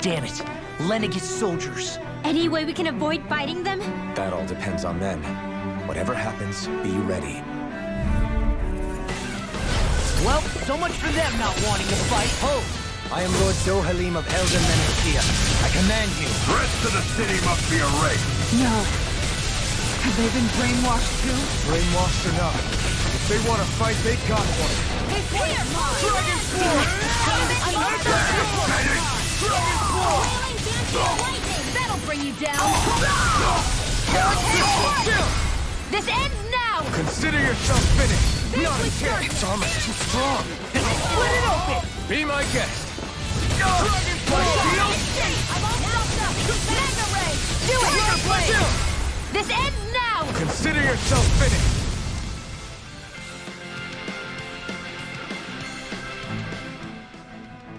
Damn it. Lenegis soldiers. Any way we can avoid fighting them? That all depends on them. Whatever happens, be ready. Well, so much for them not wanting to fight. Ho! I am Lord Dohalim of Elden Menachia. I command you. The rest of the city must be erased. No. Have they been brainwashed too? Brainwashed or not, if they want to fight, they got one. It's here! Dragon That'll bring you down! This ends now! Consider yourself finished. Not a chance. Its armor's too strong. Split it open! Be my guest. I'm all stopped up! Mega Ray! Do it! Your play! This ends now! Consider yourself finished.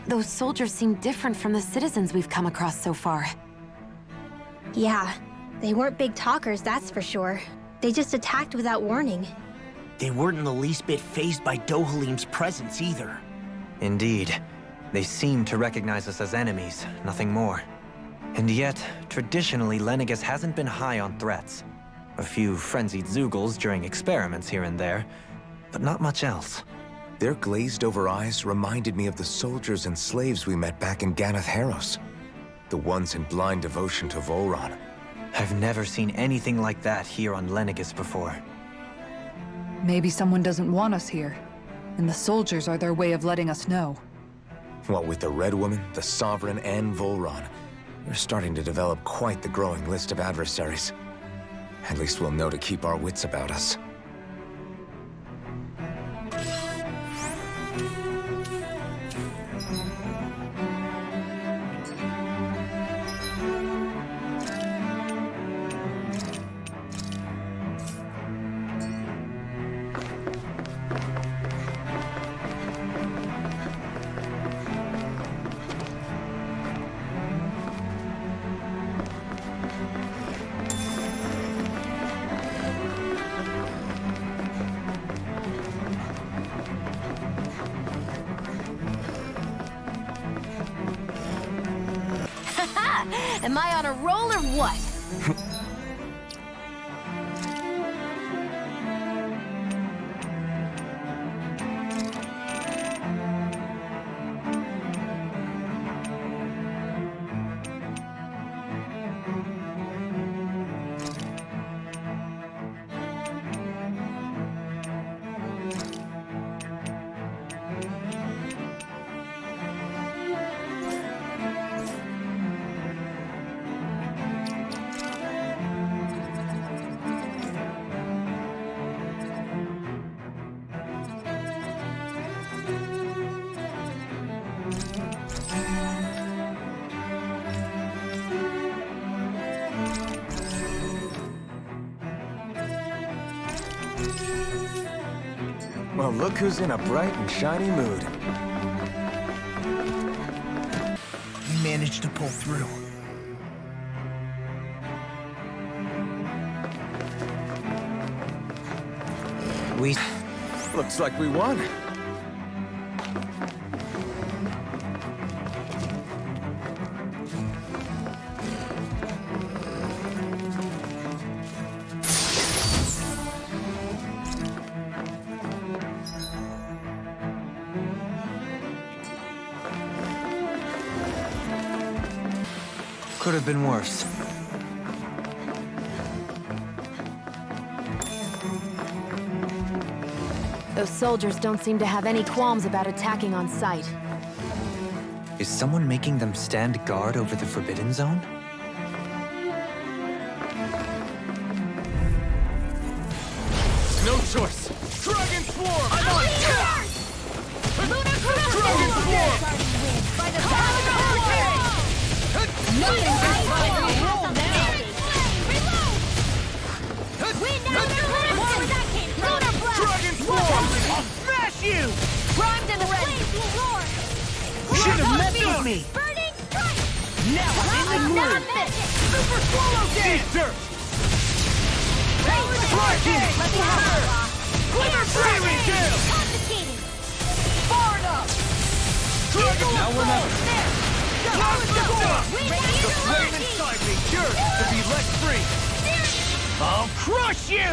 Those soldiers seem different from the citizens we've come across so far. Yeah, they weren't big talkers, that's for sure. They just attacked without warning. They weren't in the least bit fazed by Dohalim's presence either. Indeed. They seem to recognize us as enemies, nothing more. And yet, traditionally, Lenegis hasn't been high on threats. A few frenzied Zeugles during experiments here and there, but not much else. Their glazed-over eyes reminded me of the soldiers and slaves we met back in Ganath Harros. The ones in blind devotion to Volron. I've never seen anything like that here on Lenegis before. Maybe someone doesn't want us here, and the soldiers are their way of letting us know. What with the Red Woman, the Sovereign, and Volron, we're starting to develop quite the growing list of adversaries. At least we'll know to keep our wits about us. Am I on a roll or what? Well, look who's in a bright and shiny mood. We managed to pull through. Looks like we won. Could have been worse. Those soldiers don't seem to have any qualms about attacking on sight. Is someone making them stand guard over the Forbidden Zone? No choice. Dragon Swarm! I'm on charge! Lunar Dragon Swarm! By the power of nothing can find me! Roll now! Reload! Win now! Lunar Blast! Dragon Swarm! I'll smash you! Primed and ready! Should have messed with me! Burning Strike! Now I'm in the mood! Super Swallow Dance! Eater! Let me have it! Clear Fairy Tail! Confiscating! Far enough! Dragon Now we're not. There! The flame inside me yearns to be let free! I'll crush you!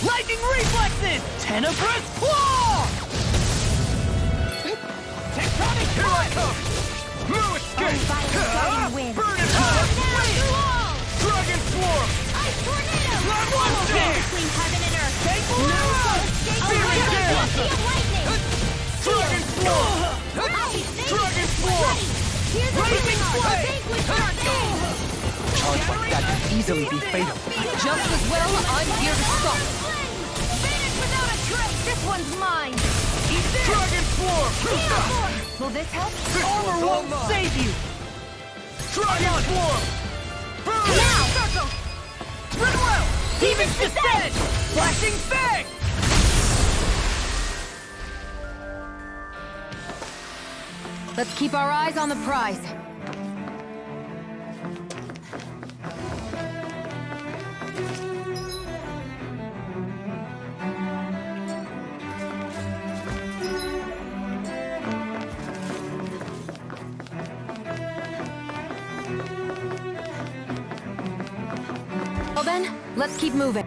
Lightning reflexes! Tenebrous claw! Tectonic, here I come! No escape! Burn it hard! Dragon swarm! Ice tornado! Blood monster! Between heaven and earth! No! Alright, sea of lightning! Dragon swarm! Dragon swarm! Here's a Blazing flame! vanquish our Charge like that could easily be fatal. Just as well, I'm here to stop. Vanish without a trace! This one's mine! Dragon swarm! Will this help? Armor won't save you! Dragon swarm! Burn! Now! Circle! Run well! Demon's descent! Flashing fang! Let's keep our eyes on the prize. Well then, let's keep moving.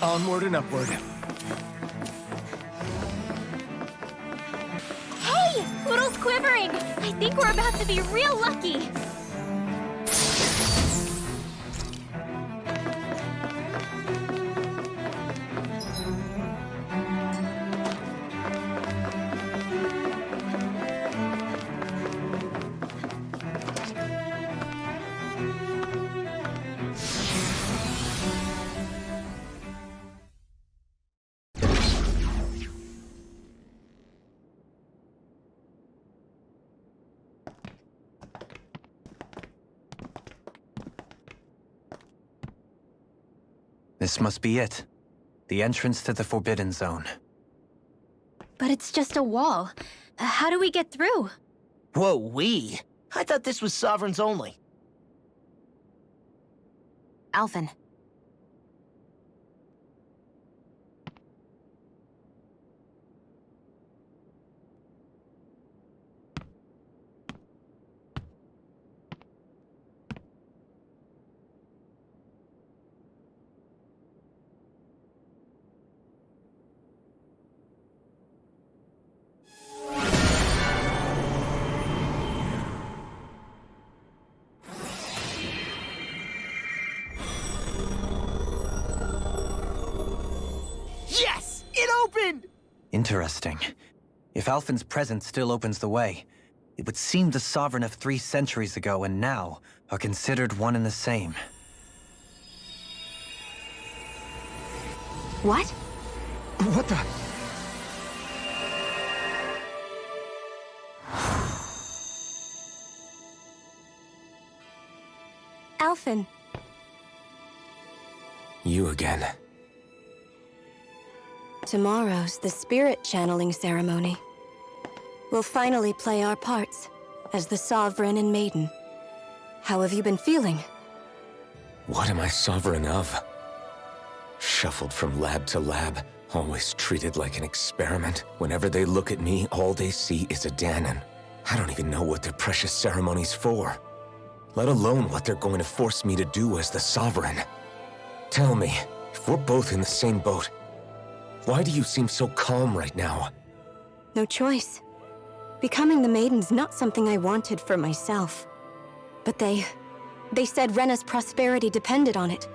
Onward and upward. Hey! Poodle's quivering! I think we're about to be real lucky! This must be it. The entrance to the Forbidden Zone. But it's just a wall. How do we get through? Whoa, we? I thought this was Sovereigns only. Alphen. Yes! It opened! Interesting. If Alphen's presence still opens the way, it would seem the Sovereign of 3 centuries ago and now are considered one and the same. What? What the? Alphen. You again. Tomorrow's the spirit channeling ceremony. We'll finally play our parts as the Sovereign and Maiden. How have you been feeling? What am I sovereign of? Shuffled from lab to lab, always treated like an experiment. Whenever they look at me, all they see is a Dahnan. I don't even know what their precious ceremony's for, let alone what they're going to force me to do as the Sovereign. Tell me, if we're both in the same boat, why do you seem so calm right now? No choice. Becoming the Maiden's not something I wanted for myself. But they said Rena's prosperity depended on it.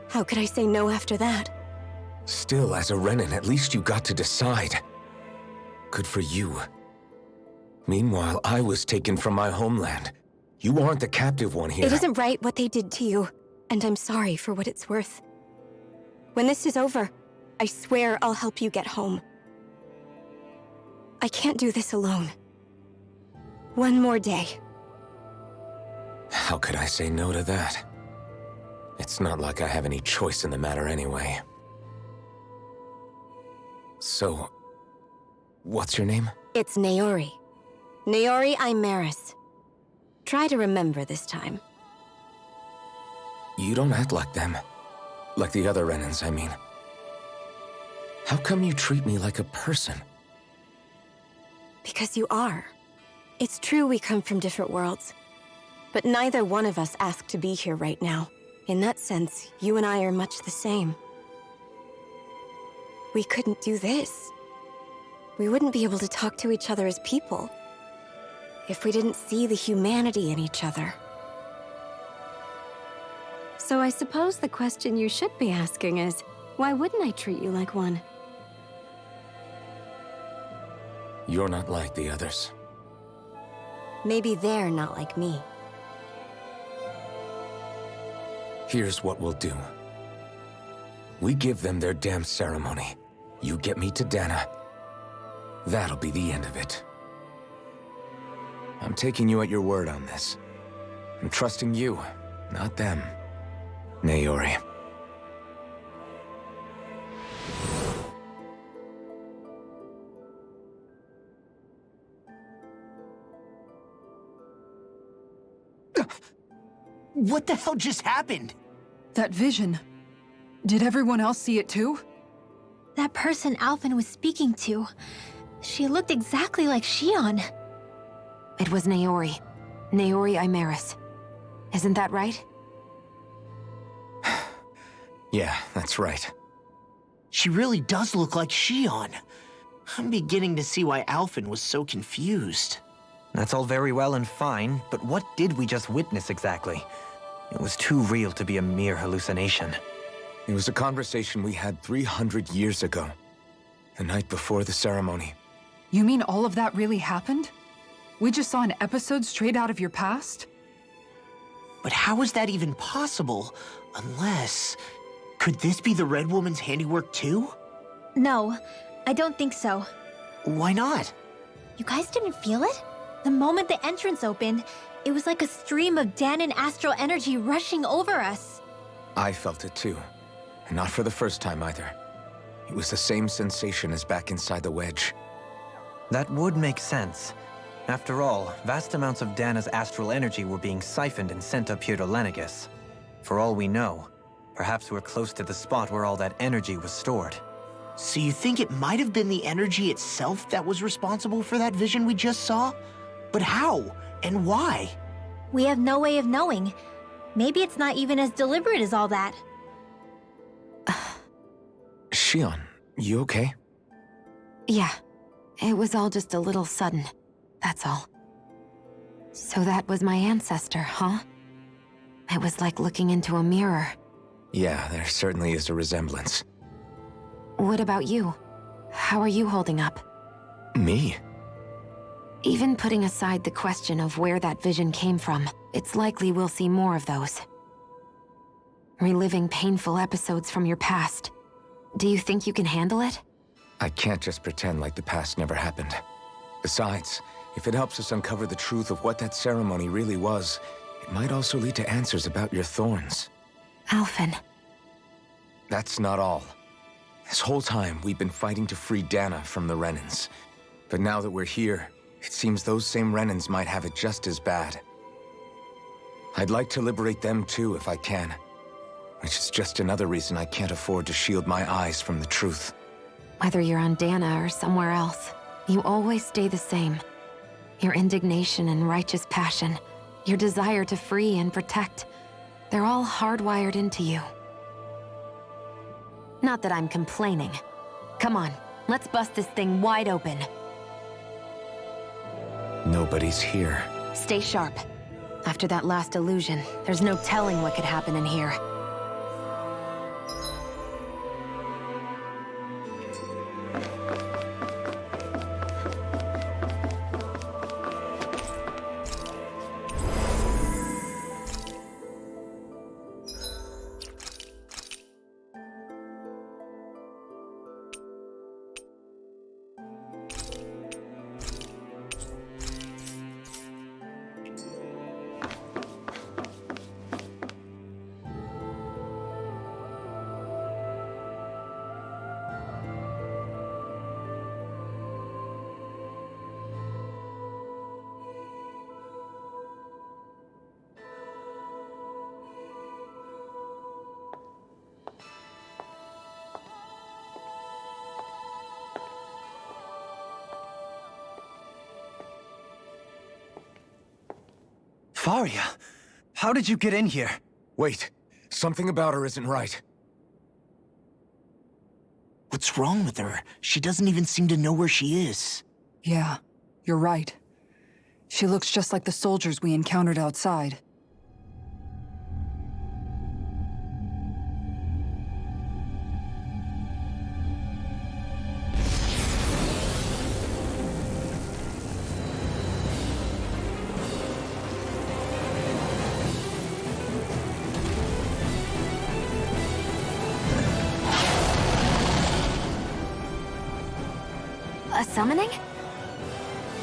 How could I say no after that? Still, as a Renan, at least you got to decide. Good for you. Meanwhile, I was taken from my homeland. You aren't the captive one here. It isn't right what they did to you, and I'm sorry for what it's worth. When this is over, I swear I'll help you get home. I can't do this alone. One more day. How could I say no to that? It's not like I have any choice in the matter anyway. So, what's your name? It's Naori. Naori Imaris. Try to remember this time. You don't act like them. Like the other Renans, I mean. How come you treat me like a person? Because you are. It's true we come from different worlds. But neither one of us asked to be here right now. In that sense, you and I are much the same. We couldn't do this. We wouldn't be able to talk to each other as people if we didn't see the humanity in each other. So I suppose the question you should be asking is, why wouldn't I treat you like one? You're not like the others. Maybe they're not like me. Here's what we'll do. We give them their damn ceremony. You get me to Dahna. That'll be the end of it. I'm taking you at your word on this. I'm trusting you, not them. Naori. What the hell just happened? That vision. Did everyone else see it too? That person Alphen was speaking to, she looked exactly like Shion. It was Naori. Naori Imaris. Isn't that right? Yeah, that's right. She really does look like Shion. I'm beginning to see why Alphen was so confused. That's all very well and fine, but what did we just witness exactly? It was too real to be a mere hallucination. It was a conversation we had 300 years ago. The night before the ceremony. You mean all of that really happened? We just saw an episode straight out of your past? But how is that even possible? Unless... Could this be the Red Woman's handiwork too? No, I don't think so. Why not? You guys didn't feel it? The moment the entrance opened, it was like a stream of Dahnan astral energy rushing over us. I felt it too. And not for the first time either. It was the same sensation as back inside the wedge. That would make sense. After all, vast amounts of Dahna's astral energy were being siphoned and sent up here to Lenegus. For all we know, perhaps we're close to the spot where all that energy was stored. So you think it might have been the energy itself that was responsible for that vision we just saw? But how? And why? We have no way of knowing. Maybe it's not even as deliberate as all that. Shion, you okay? Yeah. It was all just a little sudden. That's all. So that was my ancestor, huh? It was like looking into a mirror. Yeah, there certainly is a resemblance. What about you? How are you holding up? Me? Even putting aside the question of where that vision came from, it's likely we'll see more of those. Reliving painful episodes from your past. Do you think you can handle it? I can't just pretend like the past never happened. Besides, if it helps us uncover the truth of what that ceremony really was, it might also lead to answers about your thorns. Alphen. That's not all. This whole time, we've been fighting to free Dahna from the Renans. But now that we're here, it seems those same Renans might have it just as bad. I'd like to liberate them too if I can. Which is just another reason I can't afford to shield my eyes from the truth. Whether you're on Dahna or somewhere else, you always stay the same. Your indignation and righteous passion, your desire to free and protect, they're all hardwired into you. Not that I'm complaining. Come on, let's bust this thing wide open. Nobody's here. Stay sharp. After that last illusion, there's no telling what could happen in here. Faria, how did you get in here? Wait, something about her isn't right. What's wrong with her? She doesn't even seem to know where she is. Yeah, you're right. She looks just like the soldiers we encountered outside. A summoning?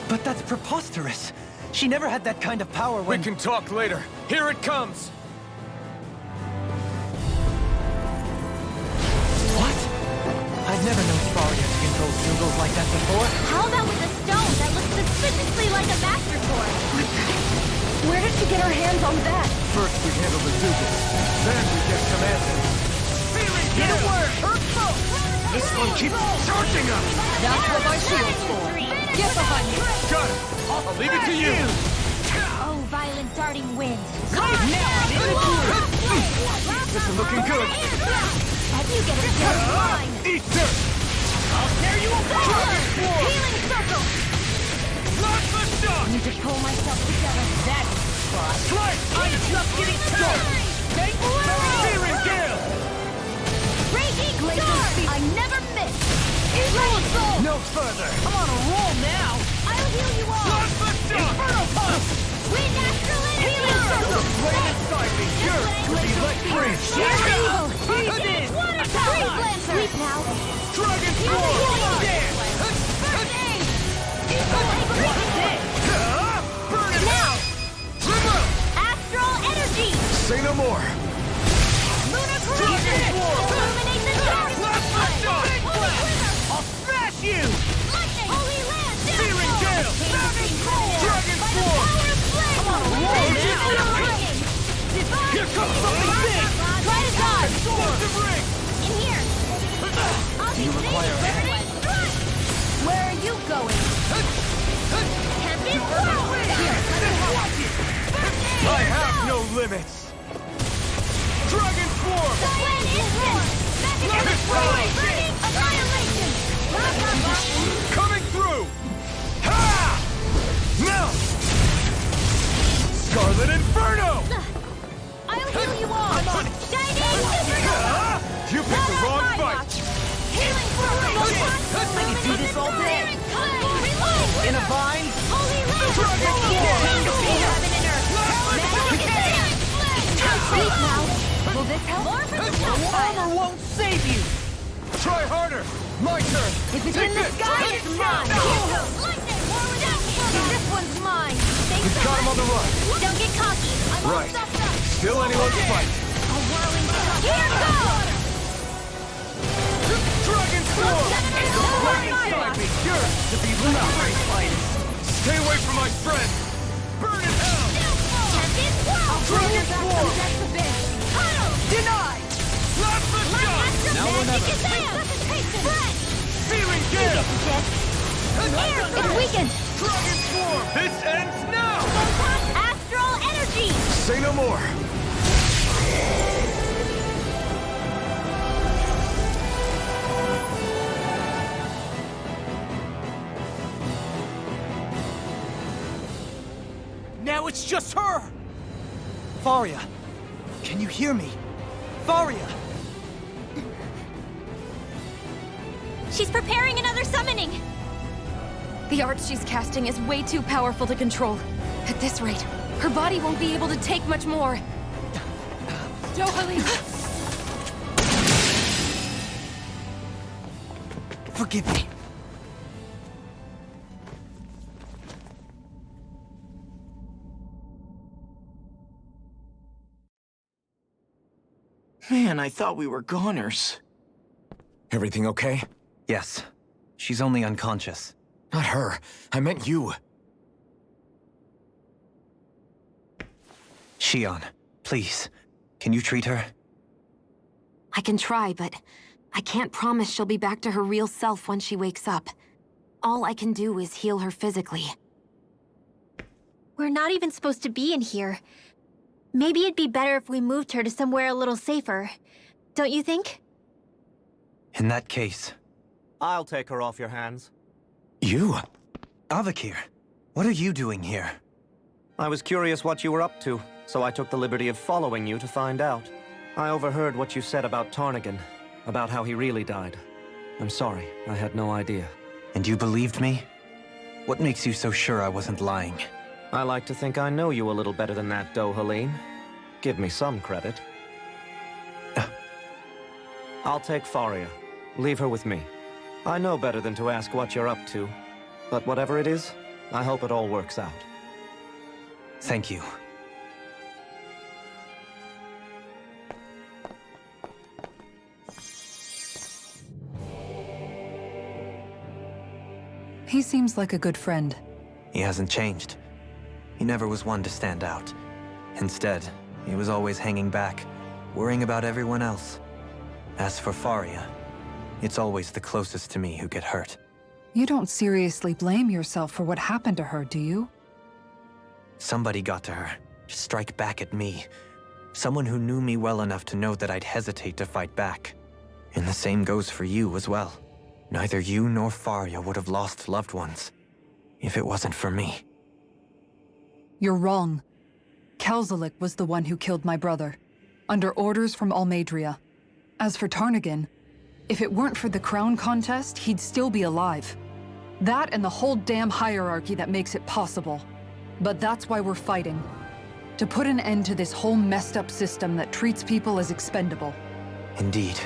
But that's preposterous. She never had that kind of power when— We can talk later. Here it comes! What? I've never known Faria to control Zugals like that before. How about with a stone that looks suspiciously like a master sword? Where did she get her hands on that? First we handle the Zugals, then we get commanded. Get a word! This one keeps charging us! That's what my shield's for. Get behind me! Got it! I'll leave it to you! Oh, violent darting wind. This is looking good! And you get a dirty line. Eat dirt! I'll tear you apart! Healing circle. Lock the shot! Need to pull myself together. That's Strike! I'm just getting started! Searing Gale! raging star. I never miss. No further! I'm on a roll now! I'll heal you all. Lock the shot! Inferno Pulse! Wind astral healing circle. Right inside me! Yours to be let free! Evil. Watercolor. Sweep now. Dragon Swarm! First aid. Burn it Now. out! Liberate! Astral energy. Say no more! Lunar corrosion. Illuminate the dark. Lock the shot! I'll smash you! Lightning. Holy land. Searing Gale! Sounding cold. Dragon By the Swarm! power of flame. I'm on a roll now. Divine. Here comes something big! Try to dodge. Explosive ring! In here. I'll be require a hand? Where are you going? Can't be wrong. Here, let me help. I have no limits! Dragon Swarm! Silent instant. Magic Destroy! burning annihilation. Coming through! Ha! Now! Scarlet Inferno! I'll heal you all. Shining supernova. You picked the wrong fight! Healing force. I can do this all day. Reload. In a vine? Holy land. Dragon Swarm! Heaven and earth. Magic Sleep now. Will this help? More for the Armor won't save you! Try harder! My turn! If it's in the sky, it's mine. Lightning. This one's mine. We've got him on the run! Don't get cocky. I'm all Right. stuffed up. Still anyone's fight! A whirling storm. Here goes. Dragon Swarm! Right inside me! Yours to be left! Stay away from my friend! Burn in hell! Champion world. Dragon Swarm! Denied. Last the shot! Now or never. Searing Gale! It's weakened. Dragon Swarm! This ends now! Astral energy. Say no more! Now it's just her! Faria, can you hear me? Faria! She's preparing another summoning. The art she's casting is way too powerful to control. At this rate, her body won't be able to take much more. Forgive me. Man, I thought we were goners. Everything okay? Yes. She's only unconscious. Not her. I meant you. Shion, please. Can you treat her? I can try, but I can't promise she'll be back to her real self when she wakes up. All I can do is heal her physically. We're not even supposed to be in here. Maybe it'd be better if we moved her to somewhere a little safer. Don't you think? In that case... I'll take her off your hands. You? Avakir, what are you doing here? I was curious what you were up to, so I took the liberty of following you to find out. I overheard what you said about Tarnigan, about how he really died. I'm sorry, I had no idea. And you believed me? What makes you so sure I wasn't lying? I like to think I know you a little better than that, Dohalim. Give me some credit. I'll take Faria. Leave her with me. I know better than to ask what you're up to. But whatever it is, I hope it all works out. Thank you. He seems like a good friend. He hasn't changed. He never was one to stand out. Instead, he was always hanging back, worrying about everyone else. As for Faria, it's always the closest to me who get hurt. You don't seriously blame yourself for what happened to her, do you? Somebody got to her, to strike back at me. Someone who knew me well enough to know that I'd hesitate to fight back. And the same goes for you as well. Neither you nor Faria would have lost loved ones, if it wasn't for me. You're wrong. Kelzelik was the one who killed my brother, under orders from Almadria. As for Tarnigan, if it weren't for the crown contest, he'd still be alive. That and the whole damn hierarchy that makes it possible. But that's why we're fighting. To put an end to this whole messed up system that treats people as expendable. Indeed.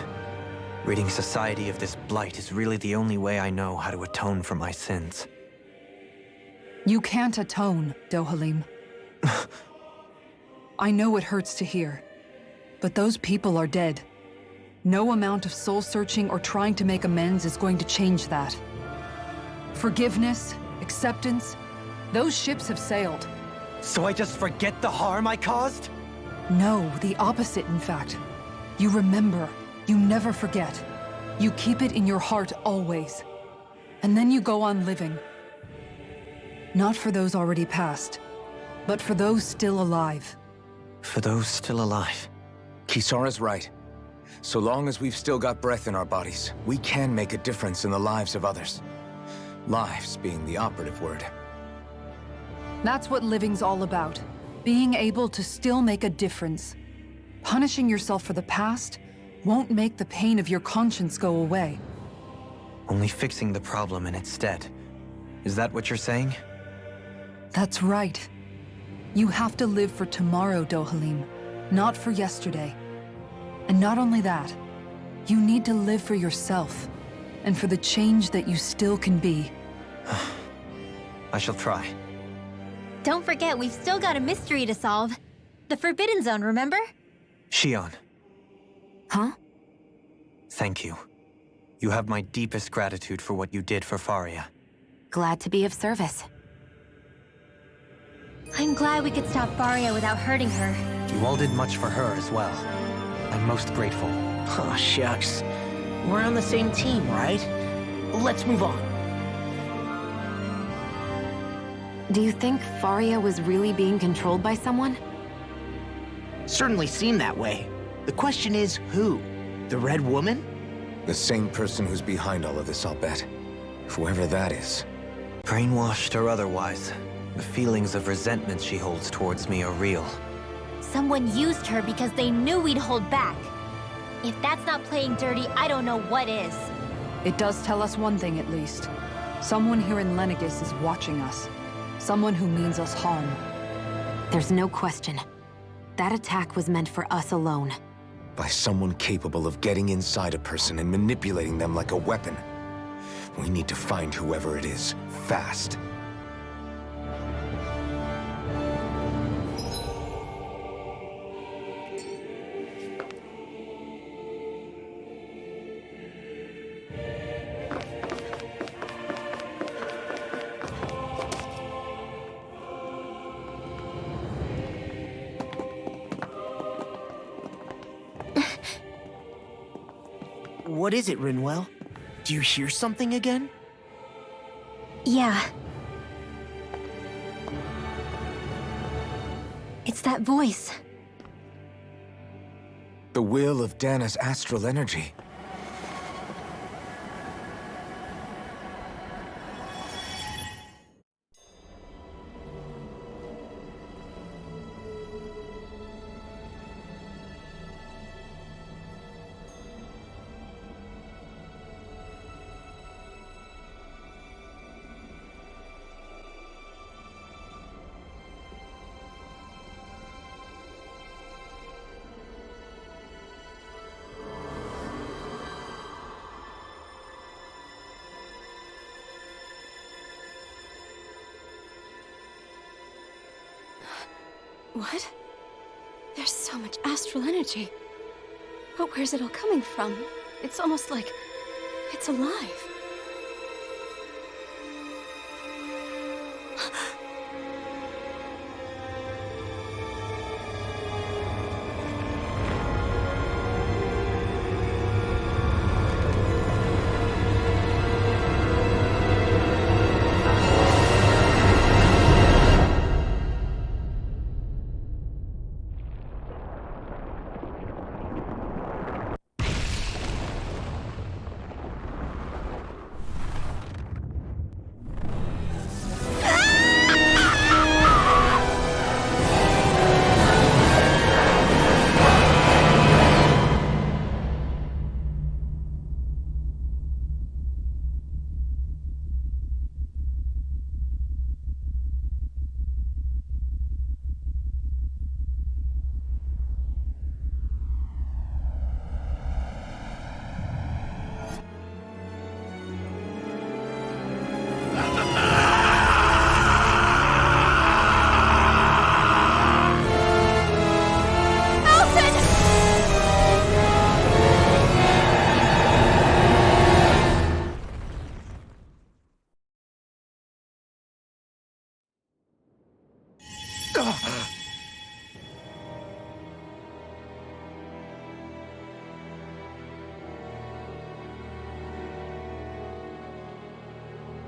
Ridding society of this blight is really the only way I know how to atone for my sins. You can't atone, Dohalim. I know it hurts to hear, but those people are dead. No amount of soul-searching or trying to make amends is going to change that. Forgiveness, acceptance, those ships have sailed. So I just forget the harm I caused? No, the opposite, in fact. You remember. You never forget. You keep it in your heart always. And then you go on living. Not for those already passed, but for those still alive. For those still alive. Kisara's right. So long as we've still got breath in our bodies, we can make a difference in the lives of others. Lives being the operative word. That's what living's all about. Being able to still make a difference. Punishing yourself for the past won't make the pain of your conscience go away. Only fixing the problem in its stead. Is that what you're saying? That's right. You have to live for tomorrow, Dohalim, not for yesterday. And not only that, you need to live for yourself, and for the change that you still can be. I shall try. Don't forget, we've still got a mystery to solve. The Forbidden Zone, remember? Shion. Huh? Thank you. You have my deepest gratitude for what you did for Faria. Glad to be of service. I'm glad we could stop Faria without hurting her. You all did much for her as well. I'm most grateful. Oh, shucks. We're on the same team, right? Let's move on. Do you think Faria was really being controlled by someone? Certainly seemed that way. The question is, who? The Red Woman? The same person who's behind all of this, I'll bet. Whoever that is. Brainwashed or otherwise, the feelings of resentment she holds towards me are real. Someone used her because they knew we'd hold back. If that's not playing dirty, I don't know what is. It does tell us one thing at least. Someone here in Lenegis is watching us. Someone who means us harm. There's no question. That attack was meant for us alone. By someone capable of getting inside a person and manipulating them like a weapon. We need to find whoever it is, fast. What is it, Rinwell? Do you hear something again? Yeah. It's that voice. The will of Dahna's astral energy. What? There's so much astral energy. But where's it all coming from? It's almost like it's alive.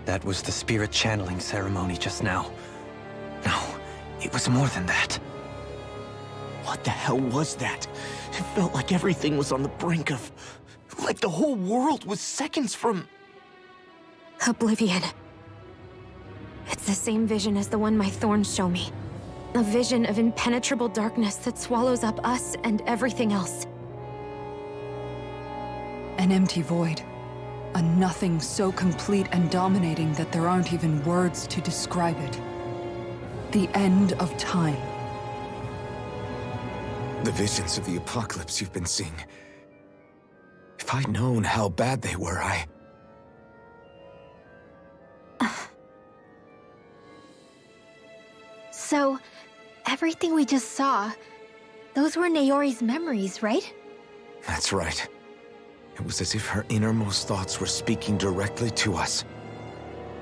That was the spirit channeling ceremony just now. No, it was more than that. What the hell was that? It felt like everything was on the brink of... like the whole world was seconds from... Oblivion. It's the same vision as the one my thorns show me. A vision of impenetrable darkness that swallows up us and everything else. An empty void. A nothing so complete and dominating that there aren't even words to describe it. The end of time. The visions of the apocalypse you've been seeing. If I'd known how bad they were, So, everything we just saw, those were Naori's memories, right? That's right. It was as if her innermost thoughts were speaking directly to us.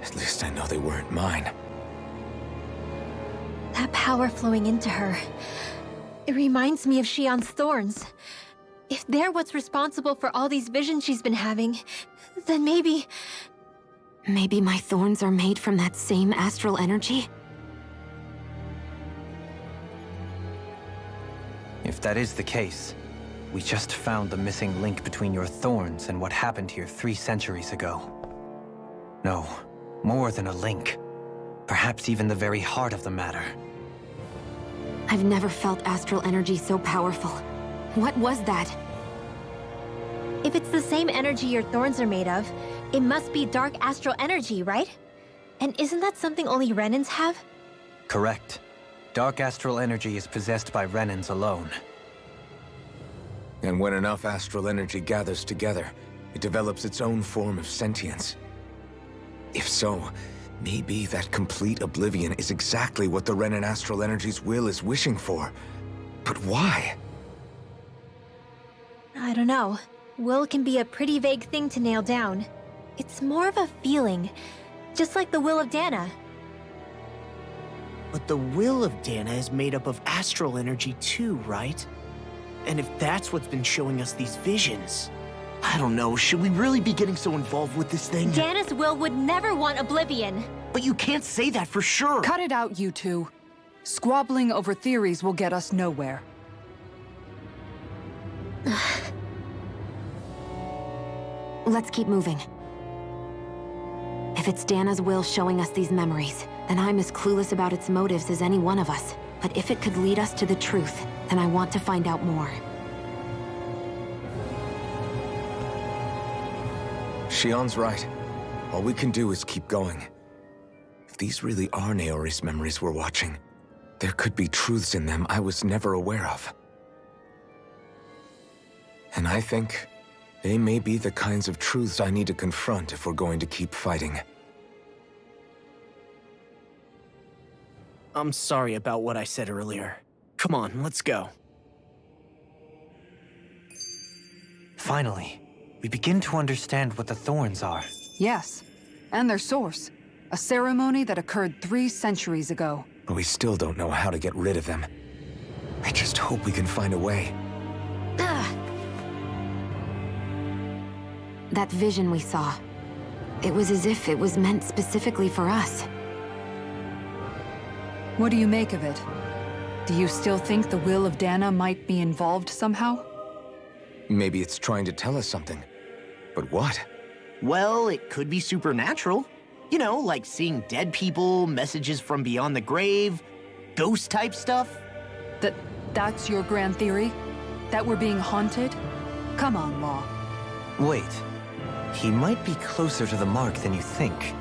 At least I know they weren't mine. That power flowing into her. It reminds me of Shion's thorns. If they're what's responsible for all these visions she's been having, then maybe... Maybe my thorns are made from that same astral energy? If that is the case, we just found the missing link between your thorns and what happened here 3 centuries ago. No, more than a link. Perhaps even the very heart of the matter. I've never felt astral energy so powerful. What was that? If it's the same energy your thorns are made of, it must be dark astral energy, right? And isn't that something only Renans have? Correct. Dark astral energy is possessed by Renans alone. And when enough astral energy gathers together, it develops its own form of sentience. If so, maybe that complete oblivion is exactly what the Renan astral energy's will is wishing for. But why? I don't know. Will can be a pretty vague thing to nail down. It's more of a feeling, just like the will of Dahna. But the will of Dahna is made up of astral energy too, right? And if that's what's been showing us these visions... I don't know, should we really be getting so involved with this thing? Dahna's will would never want oblivion. But you can't say that for sure! Cut it out, you two. Squabbling over theories will get us nowhere. Let's keep moving. If it's Dahna's will showing us these memories, then I'm as clueless about its motives as any one of us. But if it could lead us to the truth, then I want to find out more. Shion's right. All we can do is keep going. If these really are Naori's memories we're watching, there could be truths in them I was never aware of. And I think they may be the kinds of truths I need to confront if we're going to keep fighting. I'm sorry about what I said earlier. Come on, let's go. Finally, we begin to understand what the thorns are. Yes, and their source. A ceremony that occurred 3 centuries ago. But we still don't know how to get rid of them. I just hope we can find a way. That vision we saw. It was as if it was meant specifically for us. What do you make of it? Do you still think the will of Dahna might be involved somehow? Maybe it's trying to tell us something. But what? Well, it could be supernatural. You know, like seeing dead people, messages from beyond the grave, ghost-type stuff. That's your grand theory? That we're being haunted? Come on, Law. Wait. He might be closer to the mark than you think.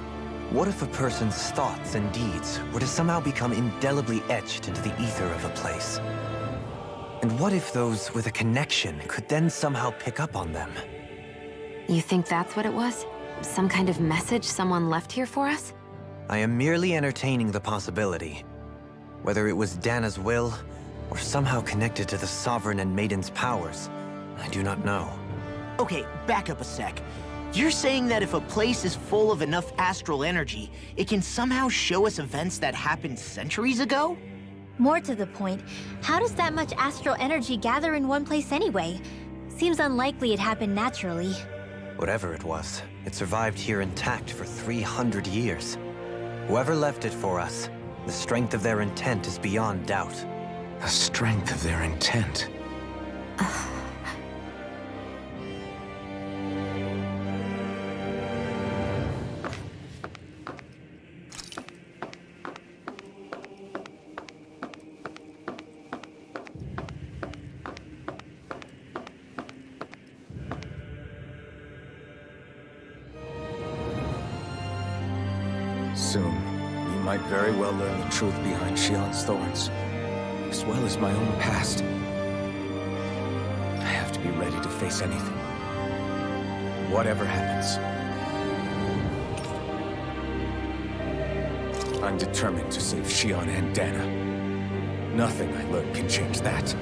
What if a person's thoughts and deeds were to somehow become indelibly etched into the ether of a place? And what if those with a connection could then somehow pick up on them? You think that's what it was? Some kind of message someone left here for us? I am merely entertaining the possibility. Whether it was Dahna's will, or somehow connected to the Sovereign and Maiden's powers, I do not know. Okay, back up a sec. You're saying that if a place is full of enough astral energy, it can somehow show us events that happened centuries ago? More to the point, how does that much astral energy gather in one place anyway? Seems unlikely it happened naturally. Whatever it was, it survived here intact for 300 years. Whoever left it for us, the strength of their intent is beyond doubt. The strength of their intent. Soon, we might very well learn the truth behind Shion's thorns, as well as my own past. I have to be ready to face anything. Whatever happens. I'm determined to save Shion and Dahna. Nothing I learn can change that.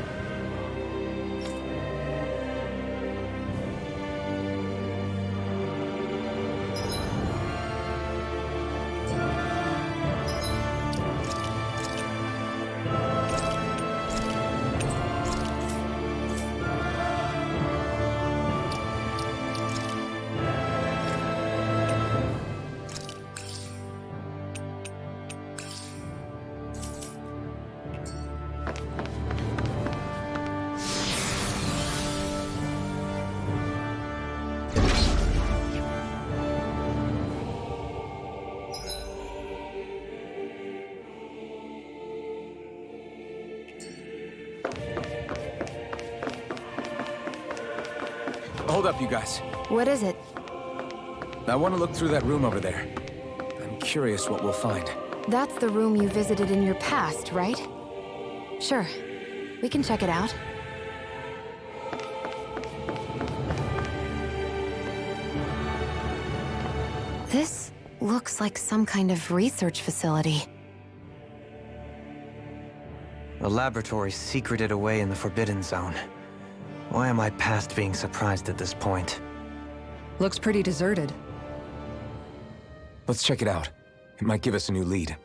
Hold up, you guys. What is it? I want to look through that room over there. I'm curious what we'll find. That's the room you visited in your past, right? Sure. We can check it out. This looks like some kind of research facility. A laboratory secreted away in the Forbidden Zone. Why am I past being surprised at this point? Looks pretty deserted. Let's check it out. It might give us a new lead.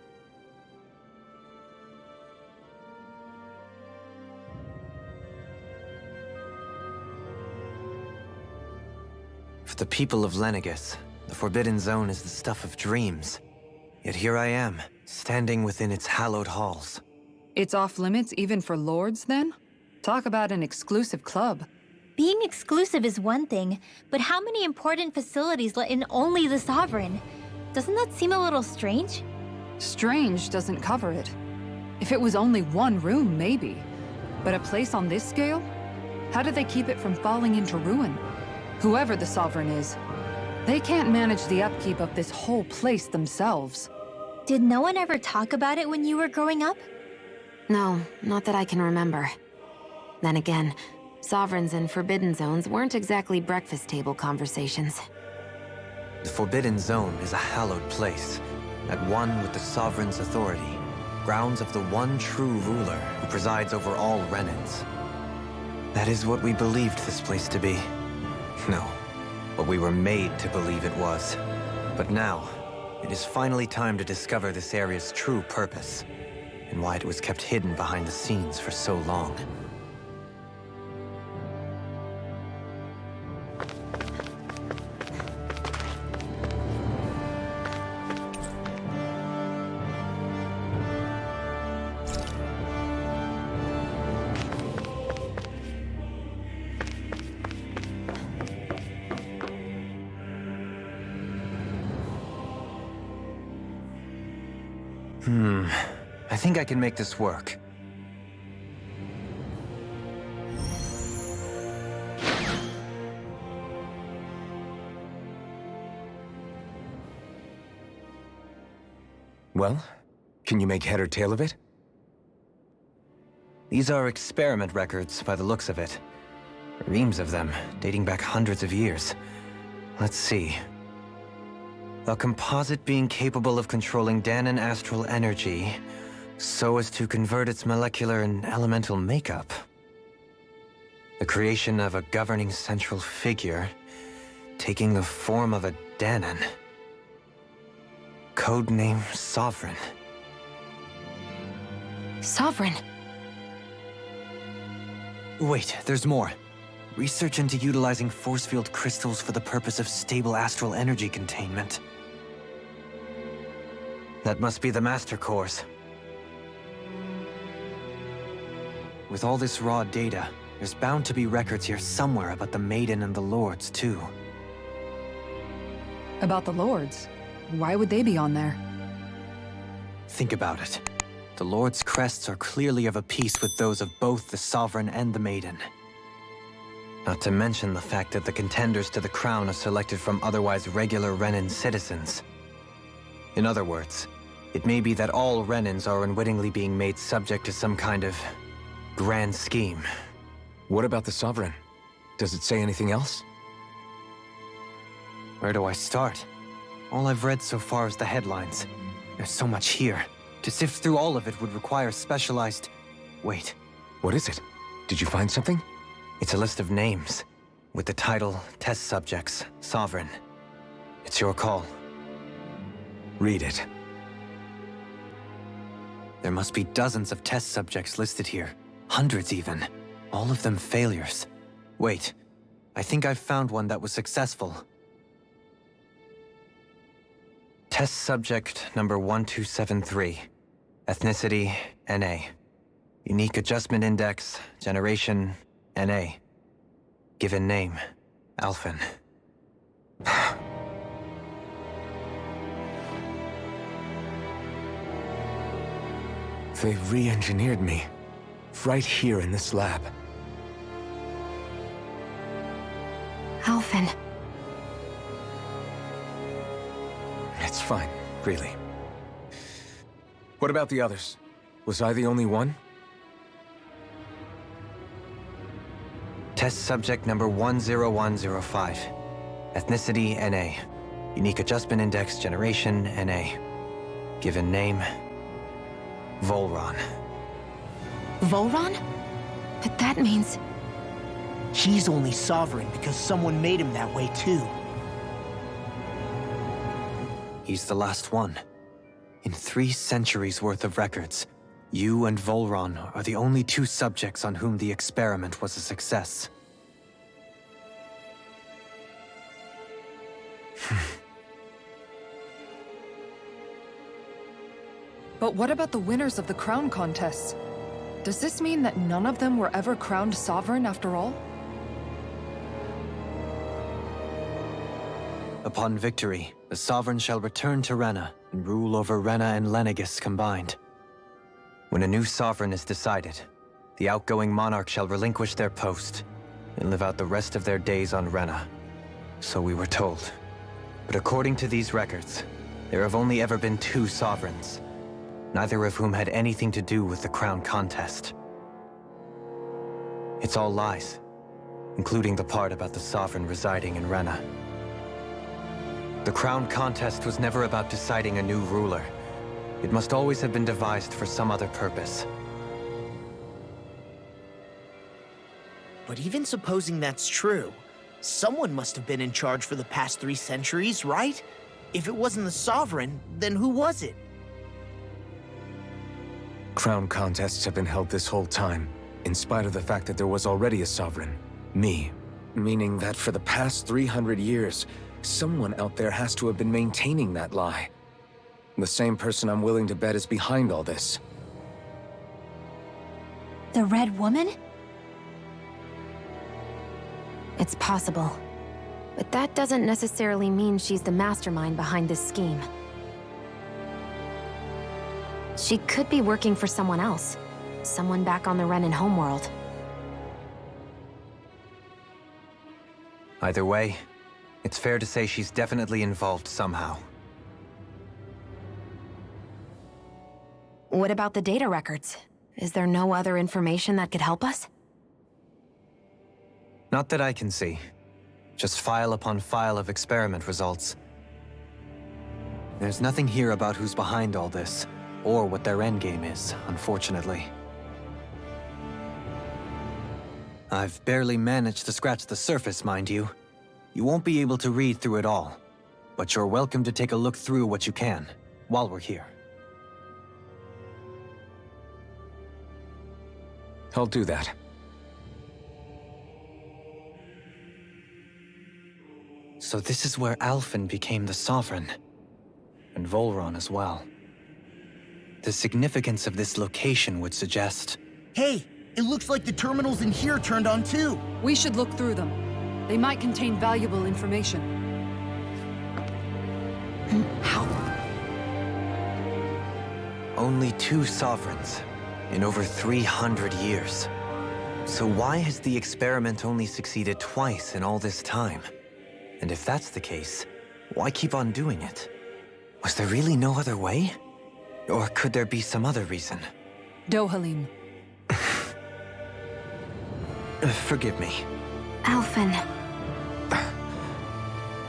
For the people of Lenegus, the Forbidden Zone is the stuff of dreams. Yet here I am, standing within its hallowed halls. It's off limits even for lords, then? Talk about an exclusive club. Being exclusive is one thing, but how many important facilities let in only the Sovereign? Doesn't that seem a little strange? Strange doesn't cover it. If it was only one room, maybe. But a place on this scale? How do they keep it from falling into ruin? Whoever the Sovereign is, they can't manage the upkeep of this whole place themselves. Did no one ever talk about it when you were growing up? No, not that I can remember. Then again, Sovereigns and Forbidden Zones weren't exactly breakfast table conversations. The Forbidden Zone is a hallowed place, at one with the Sovereign's authority, grounds of the one true ruler who presides over all Renans. That is what we believed this place to be. No, what we were made to believe it was. But now, it is finally time to discover this area's true purpose, and why it was kept hidden behind the scenes for so long. I think I can make this work. Well, can you make head or tail of it? These are experiment records by the looks of it. Reams of them, dating back hundreds of years. Let's see. A composite being capable of controlling Dahnan astral energy so as to convert its molecular and elemental makeup. The creation of a governing central figure, taking the form of a Dahnan. Codename Sovereign. Sovereign? Wait, there's more. Research into utilizing force field crystals for the purpose of stable astral energy containment. That must be the Master Cores. With all this raw data, there's bound to be records here somewhere about the Maiden and the Lords, too. About the Lords? Why would they be on there? Think about it. The Lord's crests are clearly of a piece with those of both the Sovereign and the Maiden. Not to mention the fact that the contenders to the crown are selected from otherwise regular Renan citizens. In other words, it may be that all Renans are unwittingly being made subject to some kind of grand scheme. What about the Sovereign? Does it say anything else? Where do I start? All I've read so far is the headlines. There's so much here. To sift through all of it would require specialized... Wait. What is it? Did you find something? It's a list of names, with the title, Test Subjects, Sovereign. It's your call. Read it. There must be dozens of test subjects listed here. Hundreds even. All of them failures. Wait, I think I've found one that was successful. Test subject number 1273. Ethnicity, NA. Unique adjustment index, generation, NA. Given name, Alphen. They re-engineered me. Right here in this lab. Alphen. It's fine, really. What about the others? Was I the only one? Test subject number 10105. Ethnicity, NA. Unique adjustment index, generation, NA. Given name, Volron. Volron? But that means... He's only Sovereign because someone made him that way too. He's the last one. In 3 centuries worth of records, you and Volron are the only 2 subjects on whom the experiment was a success. But what about the winners of the crown contests? Does this mean that none of them were ever crowned sovereign after all? Upon victory, the Sovereign shall return to Rena and rule over Rena and Lenegis combined. When a new Sovereign is decided, the outgoing monarch shall relinquish their post and live out the rest of their days on Rena. So we were told. But according to these records, there have only ever been 2 Sovereigns, neither of whom had anything to do with the crown contest. It's all lies, including the part about the Sovereign residing in Rena. The crown contest was never about deciding a new ruler. It must always have been devised for some other purpose. But even supposing that's true, someone must have been in charge for the past 3 centuries, right? If it wasn't the Sovereign, then who was it? Crown contests have been held this whole time, in spite of the fact that there was already a Sovereign. Me. Meaning that for the past 300 years, someone out there has to have been maintaining that lie. The same person I'm willing to bet is behind all this. The Red Woman? It's possible. But that doesn't necessarily mean she's the mastermind behind this scheme. She could be working for someone else. Someone back on the Renan homeworld. Either way, it's fair to say she's definitely involved somehow. What about the data records? Is there no other information that could help us? Not that I can see. Just file upon file of experiment results. There's nothing here about who's behind all this, or what their endgame is, unfortunately. I've barely managed to scratch the surface, mind you. You won't be able to read through it all, but you're welcome to take a look through what you can, while we're here. I'll do that. So this is where Alphen became the Sovereign, and Volron as well. The significance of this location would suggest... Hey, it looks like the terminals in here turned on too. We should look through them. They might contain valuable information. How? Only 2 Sovereigns in over 300 years. So why has the experiment only succeeded twice in all this time? And if that's the case, why keep on doing it? Was there really no other way? Or could there be some other reason? Dohalim. Forgive me. Alphen.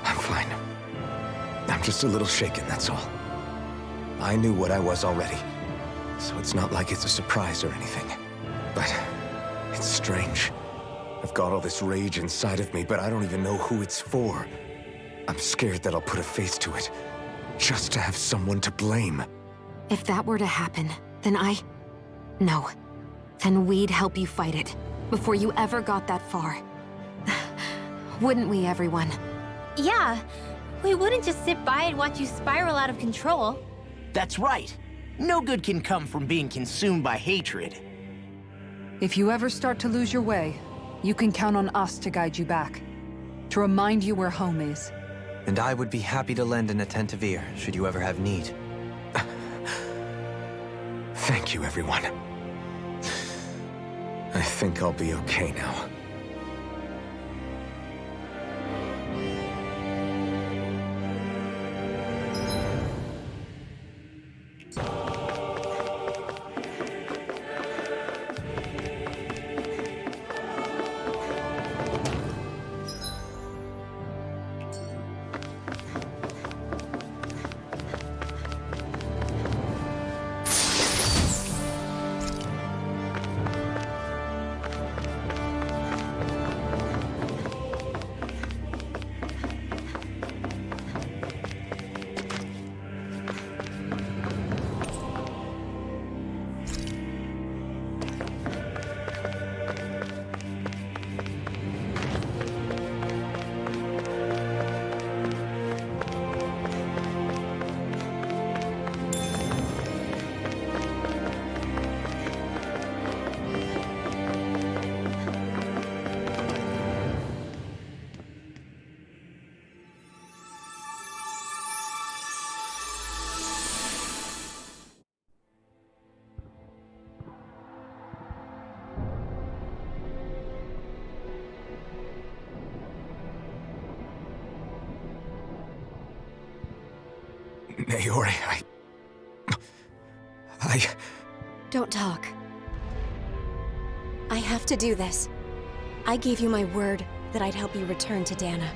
I'm fine. I'm just a little shaken, that's all. I knew what I was already, so it's not like it's a surprise or anything. But it's strange. I've got all this rage inside of me, but I don't even know who it's for. I'm scared that I'll put a face to it, just to have someone to blame. If that were to happen, then No. Then we'd help you fight it, before you ever got that far. Wouldn't we, everyone? Yeah, we wouldn't just sit by and watch you spiral out of control. That's right. No good can come from being consumed by hatred. If you ever start to lose your way, you can count on us to guide you back. To remind you where home is. And I would be happy to lend an attentive ear, should you ever have need. Thank you, everyone. I think I'll be okay now. Naori, I... Don't talk. I have to do this. I gave you my word that I'd help you return to Dahna.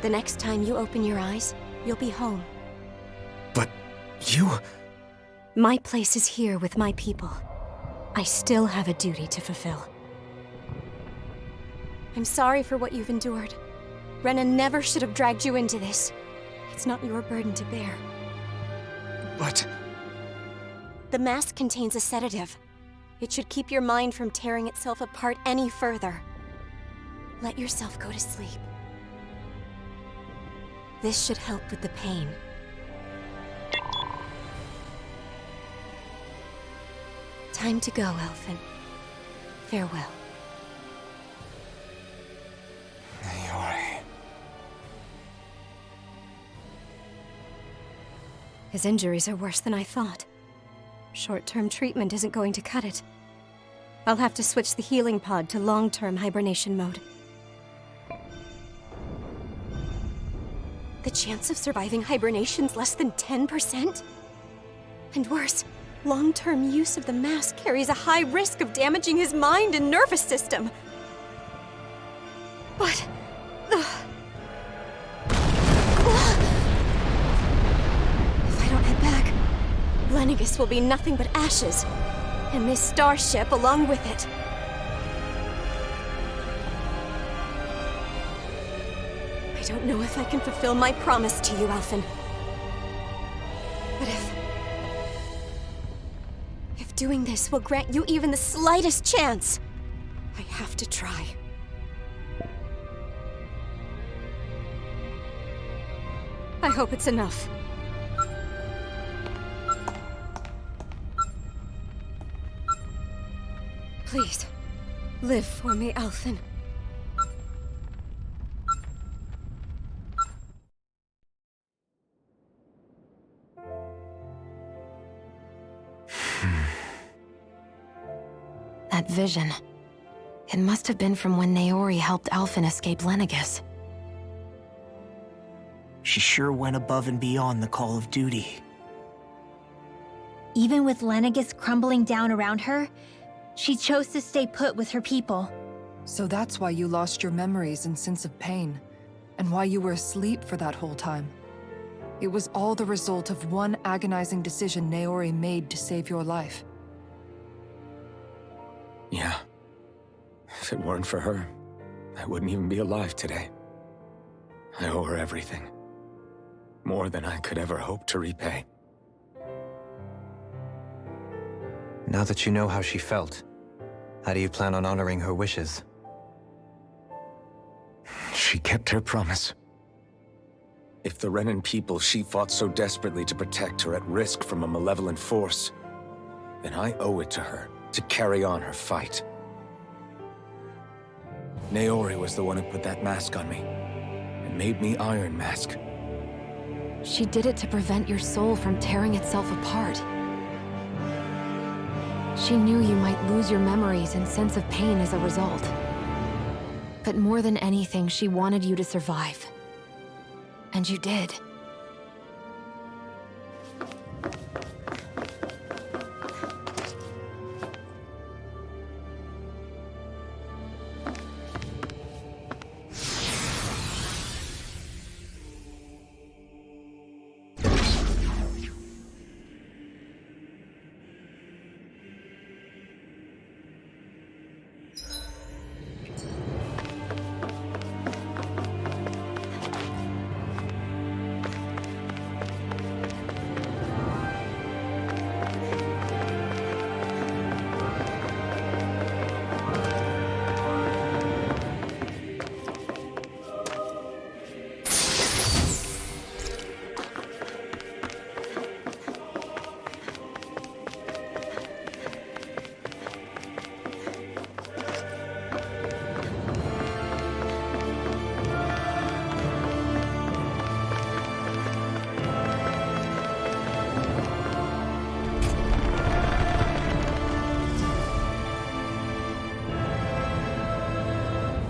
The next time you open your eyes, you'll be home. But you... My place is here with my people. I still have a duty to fulfill. I'm sorry for what you've endured. Rena never should have dragged you into this. It's not your burden to bear. But... The mask contains a sedative. It should keep your mind from tearing itself apart any further. Let yourself go to sleep. This should help with the pain. Time to go, Elfin. Farewell. Naori... His injuries are worse than I thought. Short-term treatment isn't going to cut it. I'll have to switch the healing pod to long-term hibernation mode. The chance of surviving hibernation's less than 10%? And worse, long-term use of the mask carries a high risk of damaging his mind and nervous system. But... If I don't head back, Lenegis will be nothing but ashes, and this starship along with it. I don't know if I can fulfill my promise to you, Elfin. But if doing this will grant you even the slightest chance, I have to try. I hope it's enough. Please, live for me, Elfin. That vision. It must have been from when Naori helped Alphen escape Lenegis. She sure went above and beyond the call of duty. Even with Lenegis crumbling down around her, she chose to stay put with her people. So that's why you lost your memories and sense of pain, and why you were asleep for that whole time. It was all the result of one agonizing decision Naori made to save your life. Yeah. If it weren't for her, I wouldn't even be alive today. I owe her everything. More than I could ever hope to repay. Now that you know how she felt, how do you plan on honoring her wishes? She kept her promise. If the Renan people she fought so desperately to protect are at risk from a malevolent force, then I owe it to her to carry on her fight. Naori was the one who put that mask on me, and made me Iron Mask. She did it to prevent your soul from tearing itself apart. She knew you might lose your memories and sense of pain as a result. But more than anything, she wanted you to survive. And you did.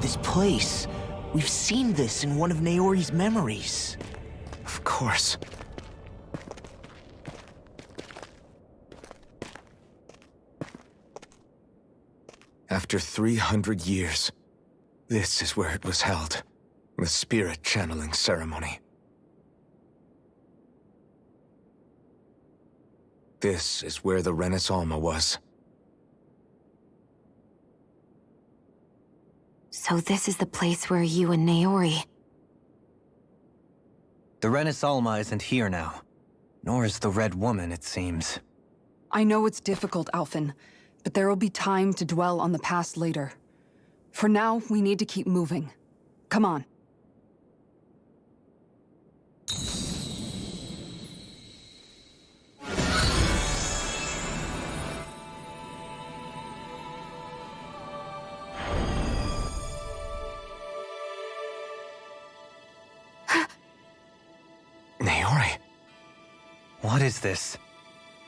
This place. We've seen this in one of Naori's memories. Of course. After 300 years, this is where it was held. The spirit channeling ceremony. This is where the Renis Alma was. So this is the place where you and Naori... The Renis Alma isn't here now. Nor is the Red Woman, it seems. I know it's difficult, Alphen, but there will be time to dwell on the past later. For now, we need to keep moving. Come on. Naori. What is this?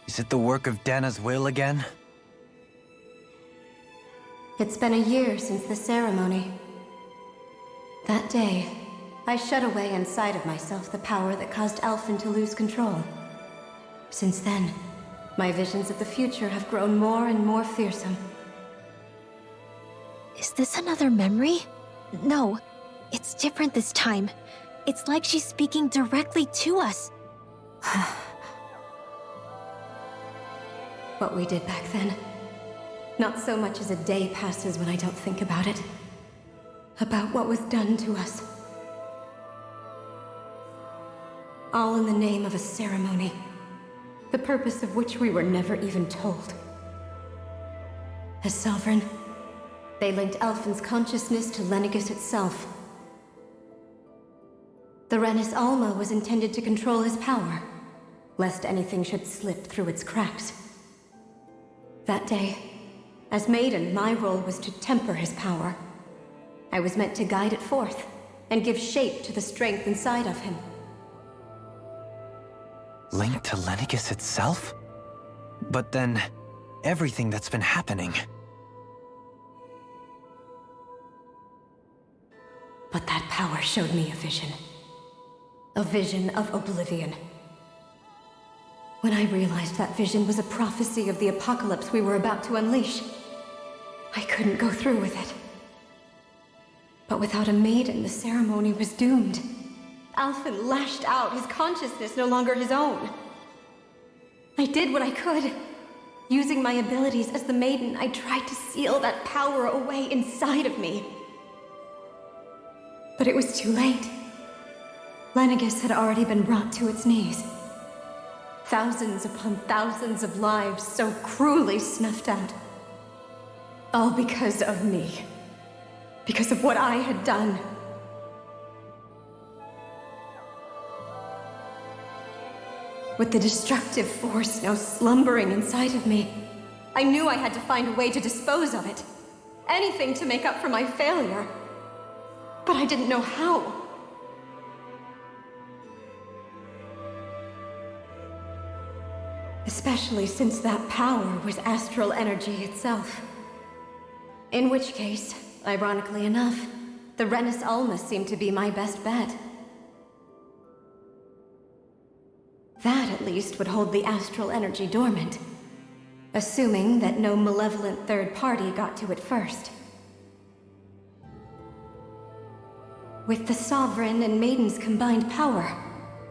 Is it the work of Dahna's will again? It's been a year since the ceremony. That day, I shut away inside of myself the power that caused Alphen to lose control. Since then, my visions of the future have grown more and more fearsome. Is this another memory? No, it's different this time. It's like she's speaking directly to us. What we did back then. Not so much as a day passes when I don't think about it. About what was done to us. All in the name of a ceremony. The purpose of which we were never even told. As Sovereign, they linked Alphen's consciousness to Lenegis itself. The Renis Alma was intended to control his power, lest anything should slip through its cracks. That day, as Maiden, my role was to temper his power. I was meant to guide it forth, and give shape to the strength inside of him. Linked to Lenegis itself? But then, everything that's been happening... But that power showed me a vision. A vision of oblivion. When I realized that vision was a prophecy of the apocalypse we were about to unleash, I couldn't go through with it. But without a maiden, the ceremony was doomed. Alphen lashed out, his consciousness no longer his own. I did what I could. Using my abilities as the maiden, I tried to seal that power away inside of me. But it was too late. Lenegis had already been brought to its knees. Thousands upon thousands of lives so cruelly snuffed out. All because of me. Because of what I had done. With the destructive force now slumbering inside of me, I knew I had to find a way to dispose of it. Anything to make up for my failure. But I didn't know how. Especially since that power was astral energy itself. In which case, ironically enough, the Renis Alma seemed to be my best bet. That, at least, would hold the astral energy dormant. Assuming that no malevolent third party got to it first. With the Sovereign and Maiden's combined power,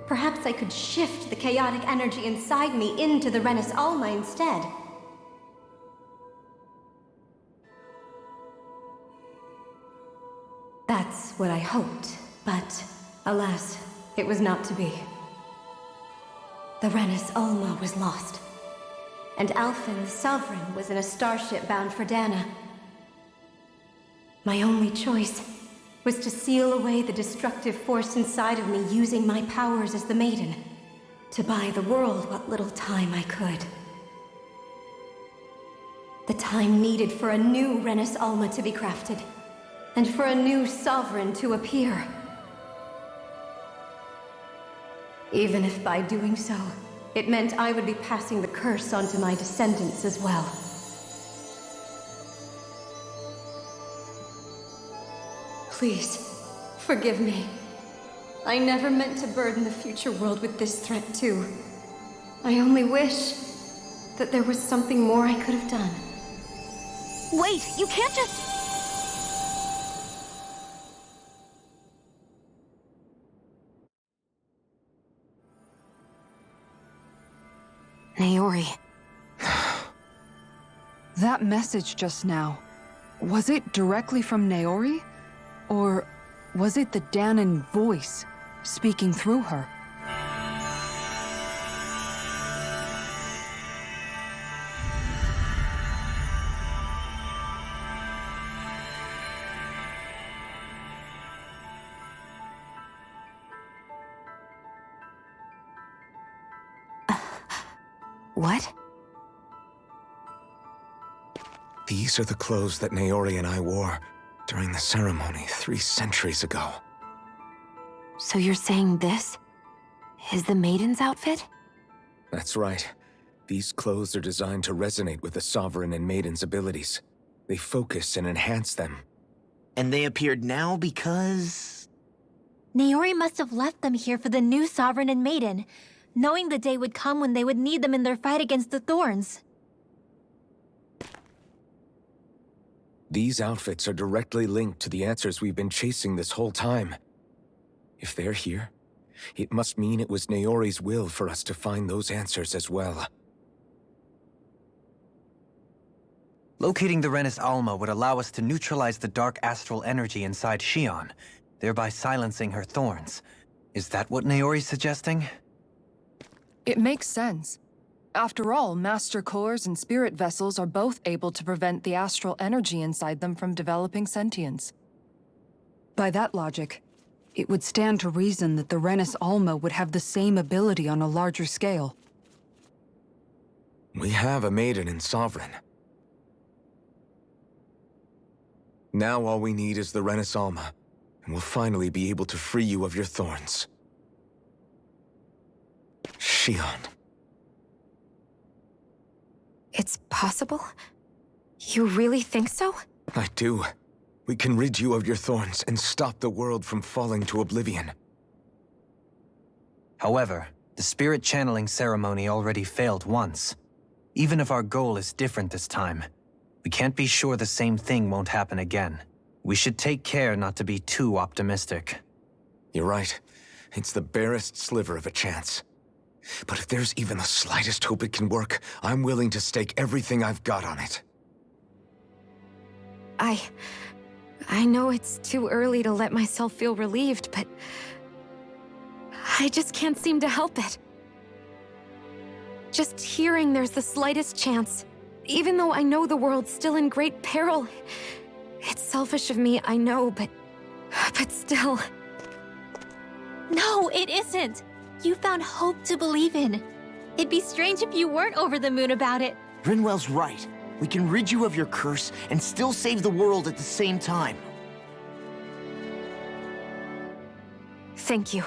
perhaps I could shift the chaotic energy inside me into the Renis Alma instead. That's what I hoped, but alas, it was not to be. The Renis Alma was lost, and Alphen, the Sovereign, was in a starship bound for Dahna. My only choice was to seal away the destructive force inside of me using my powers as the Maiden, to buy the world what little time I could. The time needed for a new Renis Alma to be crafted, and for a new Sovereign to appear. Even if by doing so, it meant I would be passing the curse on to my descendants as well. Please, forgive me. I never meant to burden the future world with this threat too. I only wish that there was something more I could have done. Wait, you can't just... Naori. That message just now, was it directly from Naori? Or was it the Dahnan voice speaking through her? What? These are the clothes that Naori and I wore during the ceremony 3 centuries ago. So you're saying this is the Maiden's outfit? That's right. These clothes are designed to resonate with the Sovereign and Maiden's abilities. They focus and enhance them. And they appeared now because... Naori must have left them here for the new Sovereign and Maiden, knowing the day would come when they would need them in their fight against the Thorns. These outfits are directly linked to the answers we've been chasing this whole time. If they're here, it must mean it was Naori's will for us to find those answers as well. Locating the Renis Alma would allow us to neutralize the dark astral energy inside Xion, thereby silencing her thorns. Is that what Naori's suggesting? It makes sense. After all, Master Cores and Spirit Vessels are both able to prevent the astral energy inside them from developing sentience. By that logic, it would stand to reason that the Renis Alma would have the same ability on a larger scale. We have a Maiden and Sovereign. Now all we need is the Renis Alma, and we'll finally be able to free you of your thorns. Xion. It's possible? You really think so? I do. We can rid you of your thorns and stop the world from falling to oblivion. However, the spirit channeling ceremony already failed once. Even if our goal is different this time, we can't be sure the same thing won't happen again. We should take care not to be too optimistic. You're right. It's the barest sliver of a chance. But if there's even the slightest hope it can work, I'm willing to stake everything I've got on it. I know it's too early to let myself feel relieved, but I just can't seem to help it. Just hearing there's the slightest chance, even though I know the world's still in great peril. It's selfish of me, I know, but still. No, it isn't! You found hope to believe in. It'd be strange if you weren't over the moon about it. Rinwell's right. We can rid you of your curse and still save the world at the same time. Thank you.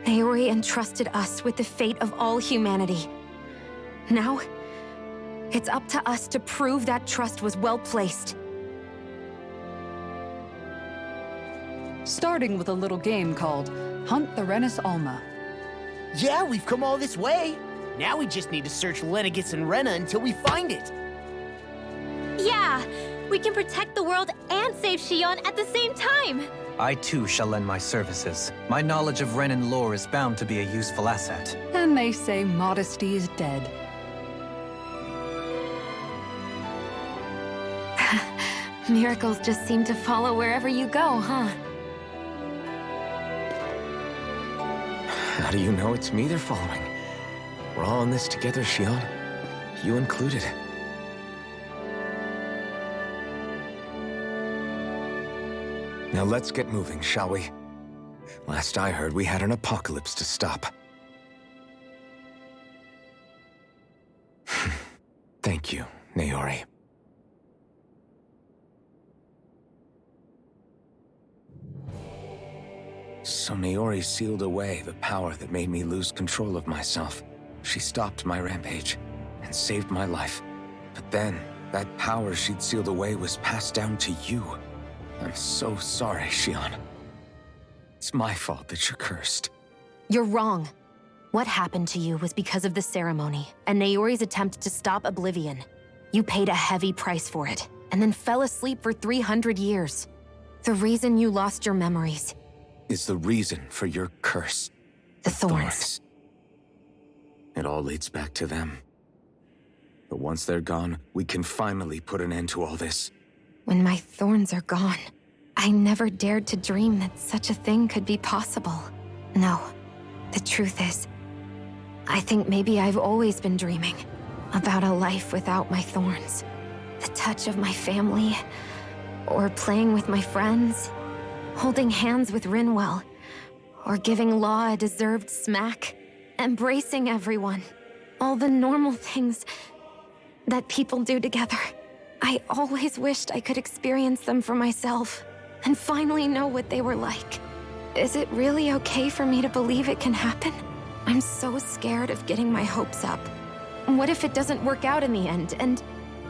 Naori entrusted us with the fate of all humanity. Now, it's up to us to prove that trust was well placed. Starting with a little game called Hunt the Renis Alma. Yeah, we've come all this way. Now we just need to search Lenegis and Rena until we find it. Yeah! We can protect the world and save Xion at the same time! I too shall lend my services. My knowledge of Renan lore is bound to be a useful asset. And they say modesty is dead. Miracles just seem to follow wherever you go, huh? How do you know it's me they're following? We're all in this together, Xion. You included. Now let's get moving, shall we? Last I heard, we had an apocalypse to stop. Thank you, Naori. So Naori sealed away the power that made me lose control of myself. She stopped my rampage and saved my life. But then, that power she'd sealed away was passed down to you. I'm so sorry, Xion. It's my fault that you're cursed. You're wrong. What happened to you was because of the ceremony, and Naori's attempt to stop Oblivion. You paid a heavy price for it, and then fell asleep for 300 years. The reason you lost your memories. Is the reason for your curse. The thorns. It all leads back to them. But once they're gone, we can finally put an end to all this. When my thorns are gone, I never dared to dream that such a thing could be possible. No, the truth is, I think maybe I've always been dreaming about a life without my thorns. The touch of my family, or playing with my friends, holding hands with Rinwell, or giving Law a deserved smack, embracing everyone. All the normal things that people do together. I always wished I could experience them for myself, and finally know what they were like. Is it really okay for me to believe it can happen? I'm so scared of getting my hopes up. What if it doesn't work out in the end, and...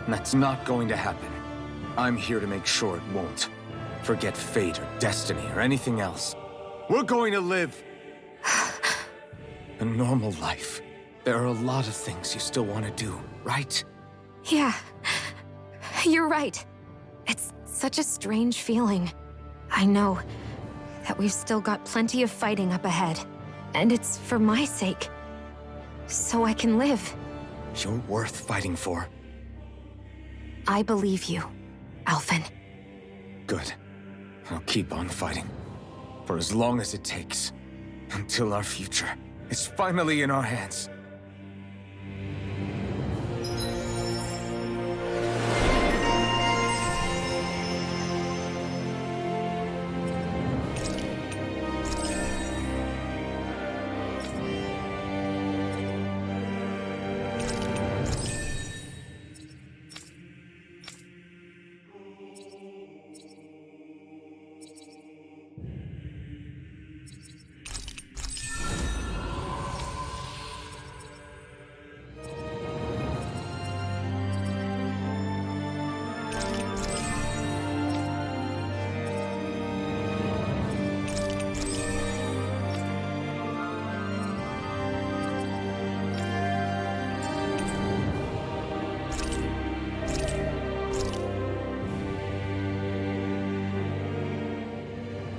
That's not going to happen. I'm here to make sure it won't. Forget fate or destiny or anything else. We're going to live a normal life. There are a lot of things you still want to do, right? Yeah, you're right. It's such a strange feeling. I know that we've still got plenty of fighting up ahead, and it's for my sake, so I can live. You're worth fighting for. I believe you, Alphen. Good. I'll keep on fighting. For as long as it takes. Until our future is finally in our hands.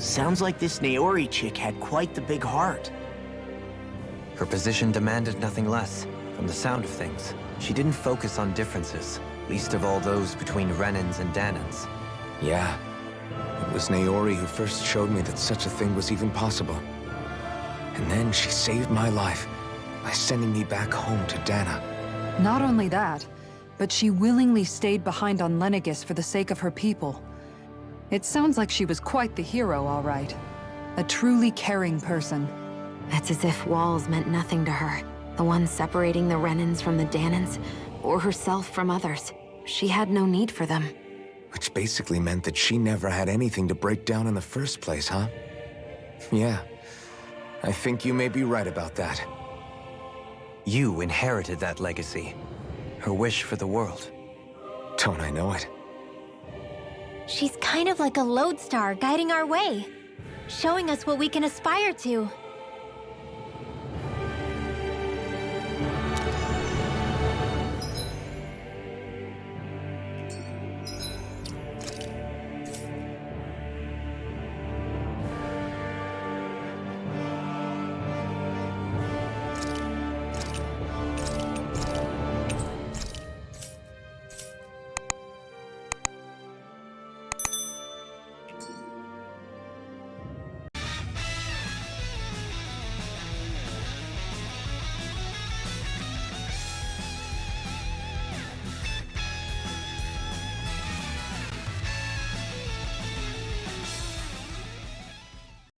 Sounds like this Naori chick had quite the big heart. Her position demanded nothing less. From the sound of things, she didn't focus on differences, least of all those between Renans and Dahnans. Yeah. It was Naori who first showed me that such a thing was even possible. And then she saved my life by sending me back home to Dahna. Not only that, but she willingly stayed behind on Lenegis for the sake of her people. It sounds like she was quite the hero, all right. A truly caring person. It's as if walls meant nothing to her. The ones separating the Renans from the Dahnans, or herself from others. She had no need for them. Which basically meant that she never had anything to break down in the first place, huh? Yeah. I think you may be right about that. You inherited that legacy. Her wish for the world. Don't I know it? She's kind of like a lodestar guiding our way, showing us what we can aspire to.